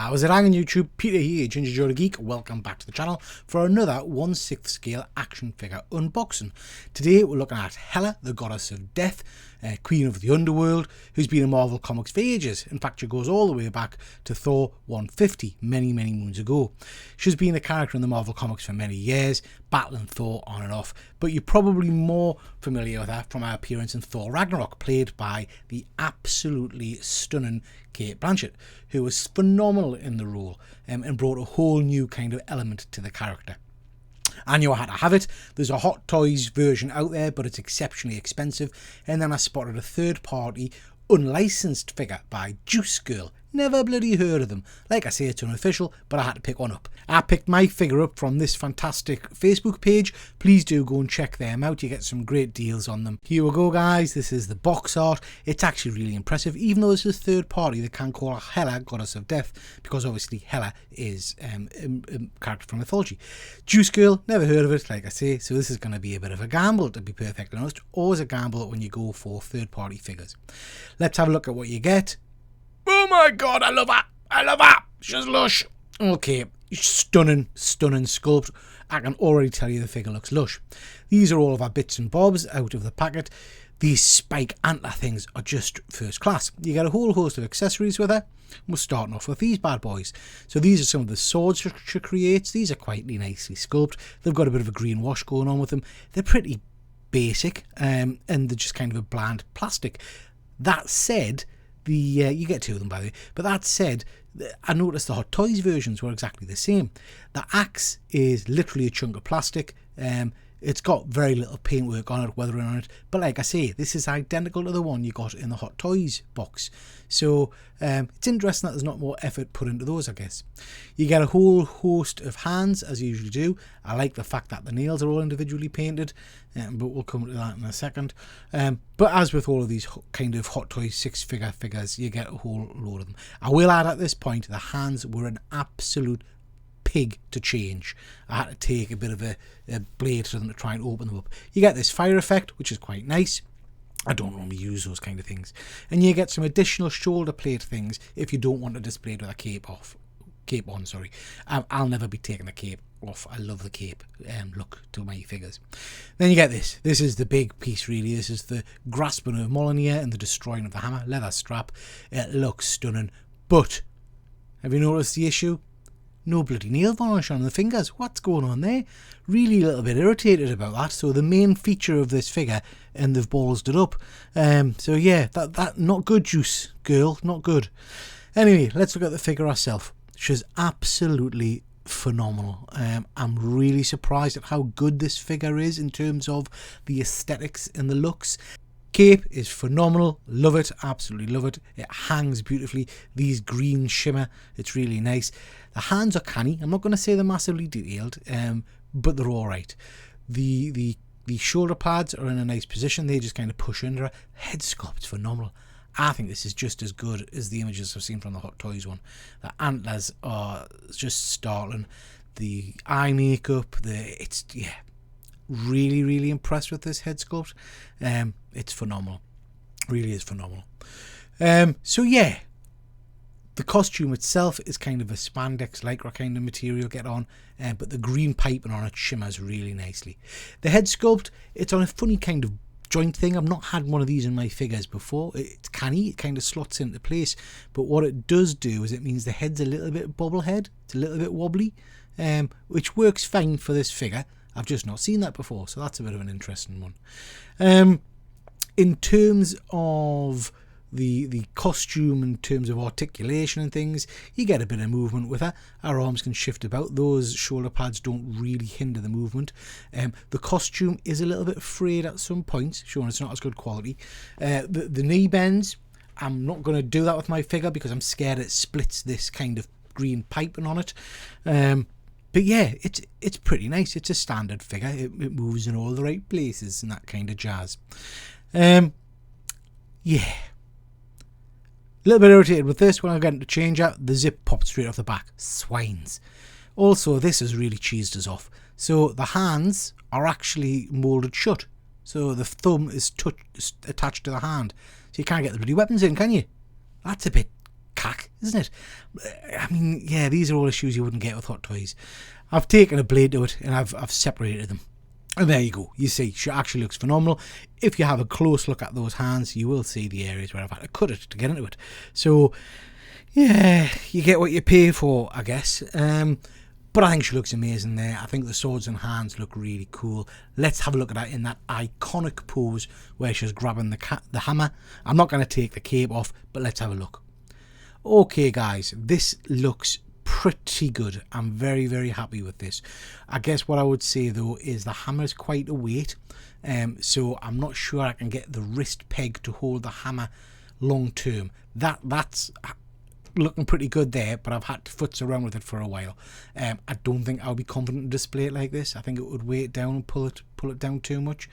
How's it hanging, YouTube? Peter here, Ginger Joe the Geek. Welcome back to the channel for another 1/6 scale action figure unboxing. Today we're looking at HELA, the goddess of death, queen of the underworld, who's been in Marvel Comics for ages. In fact, she goes all the way back to Thor 150, many moons ago. She's been a character in the Marvel Comics for many years, battling Thor on and off, but you're probably more familiar with her from her appearance in Thor Ragnarok, played by the absolutely stunning Cate Blanchett, who was phenomenal in the role and brought a whole new kind of element to the character. I knew I had to have it. There's a Hot Toys version out there, but it's exceptionally expensive. And then I spotted a third-party, unlicensed figure by Juice Girl. Never bloody heard of them. Like I say, it's unofficial, but I had to pick one up. I picked my figure up from this fantastic Facebook page. Please do go and check them out. You get some great deals on them. Here we go, guys. This is the box art. It's actually really impressive. Even though this is third party, they can call her HELA, goddess of death, because obviously HELA is a character from mythology. Juice Girl, never heard of it, like I say, so this is going to be a bit of a gamble, to be perfectly honest. Always a gamble when you go for third party figures. Let's have a look at what you get. Oh my god, I love her! I love her! She's lush! Okay, stunning sculpt. I can already tell you the figure looks lush. These are all of our bits and bobs out of the packet. These spike antler things are just first class. You get a whole host of accessories with her. We're starting off with these bad boys. So these are some of the swords she creates. These are quite nicely sculpted. They've got a bit of a green wash going on with them. They're pretty basic and they're just kind of a bland plastic. That said, you get two of them, by the way, but that said, I noticed the Hot Toys versions were exactly the same. The axe is literally a chunk of plastic. It's got very little paintwork on it, weathering on it, but like I say, this is identical to the one you got in the Hot Toys box. So it's interesting that there's not more effort put into those, I guess. You get a whole host of hands, as you usually do. I like the fact that the nails are all individually painted, but we'll come to that in a second. But as with all of these kind of Hot Toys six-figure figures, you get a whole load of them. I will add at this point, the hands were an absolute pig to change. I had to take a bit of a blade to them to try and open them up. You get this fire effect, which is quite nice. I don't normally use those kind of things. And you get some additional shoulder plate things if you don't want to display it with a cape on. Sorry, I'll never be taking the cape off. I love the cape look to my figures. Then you get this. This is the big piece, really. This is the grasping of Mjolnir and the destroying of the hammer. Leather strap. It looks stunning. But have you noticed the issue? No bloody nail varnish on the fingers. What's going on there? Really a little bit irritated about that. So the main feature of this figure, and they've ballsed it up. So yeah, that not good, Juice Girl, not good. Anyway, let's look at the figure herself. She's absolutely phenomenal. I'm really surprised at how good this figure is in terms of the aesthetics and the looks. Cape is phenomenal. Love it. Absolutely love it. It hangs beautifully. These green shimmer. It's really nice. The hands are canny. I'm not going to say they're massively detailed, but they're all right. The shoulder pads are in a nice position. They just kind of push under her. Head sculpt's phenomenal. I think this is just as good as the images I've seen from the Hot Toys one. The antlers are just startling. The eye makeup, really impressed with this head sculpt. It's phenomenal, really is phenomenal. So yeah, the costume itself is kind of a spandex lycra kind of material, get on, but the green piping on it shimmers really nicely. The head sculpt, it's on a funny kind of joint thing. I've not had one of these in my figures before. It's canny, it kind of slots into place, but what it does do is it means the head's a little bit bobblehead, it's a little bit wobbly, which works fine for this figure. I've just not seen that before, so that's a bit of an interesting one. In terms of the costume, in terms of articulation and things, you get a bit of movement with her. Our arms can shift about. Those shoulder pads don't really hinder the movement. The costume is a little bit frayed at some points, showing it's not as good quality. The knee bends, I'm not going to do that with my figure because I'm scared it splits this kind of green piping on it. But yeah, it's pretty nice. It's a standard figure. It moves in all the right places and that kind of jazz. Yeah. A little bit irritated with this when I get to change out. The zip popped straight off the back. Swines. Also, this has really cheesed us off. So the hands are actually moulded shut. So the thumb is attached to the hand. So you can't get the bloody weapons in, can you? That's a bit cack, isn't it? I mean, yeah, these are all issues you wouldn't get with Hot Toys. I've taken a blade to it and I've separated them. And there you go. You see, she actually looks phenomenal. If you have a close look at those hands, you will see the areas where I've had to cut it to get into it. So, yeah, you get what you pay for, I guess. But I think she looks amazing there. I think the swords and hands look really cool. Let's have a look at that in that iconic pose where she's grabbing the hammer. I'm not going to take the cape off, but let's have a look. Okay, guys, this looks pretty good. I'm very, very happy with this. I guess what I would say though is the hammer is quite a weight, so I'm not sure I can get the wrist peg to hold the hammer long term. That's looking pretty good there, but I've had to futz around with it for a while. I don't think I'll be confident to display it like this. I think it would weigh it down and pull it down too much.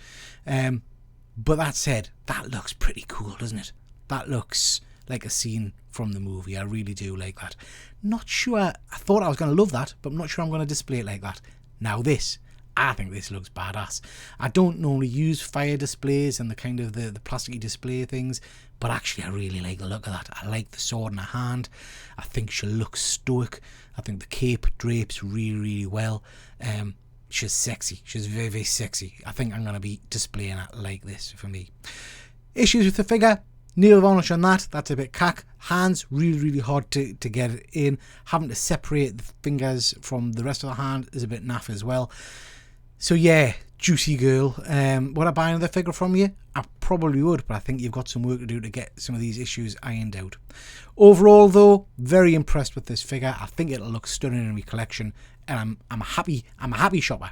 But that said, that looks pretty cool, doesn't it? That looks like a scene from the movie. I really do like that. Not sure, I thought I was going to love that, but I'm not sure I'm going to display it like that. Now this, I think this looks badass. I don't normally use fire displays and the kind of the plasticky display things, but actually I really like the look of that. I like the sword in her hand. I think she looks stoic. I think the cape drapes really, really well. She's sexy. She's very, very sexy. I think I'm going to be displaying it like this for me. Issues with the figure? Nail varnish on that, that's a bit cack. Hands, really, really hard to get it in. Having to separate the fingers from the rest of the hand is a bit naff as well. So yeah, juicy girl. Would I buy another figure from you? I probably would, but I think you've got some work to do to get some of these issues ironed out. Overall though, very impressed with this figure. I think it'll look stunning in my collection, and I'm a happy shopper.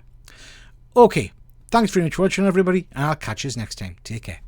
Okay, thanks very much for watching everybody, and I'll catch you next time. Take care.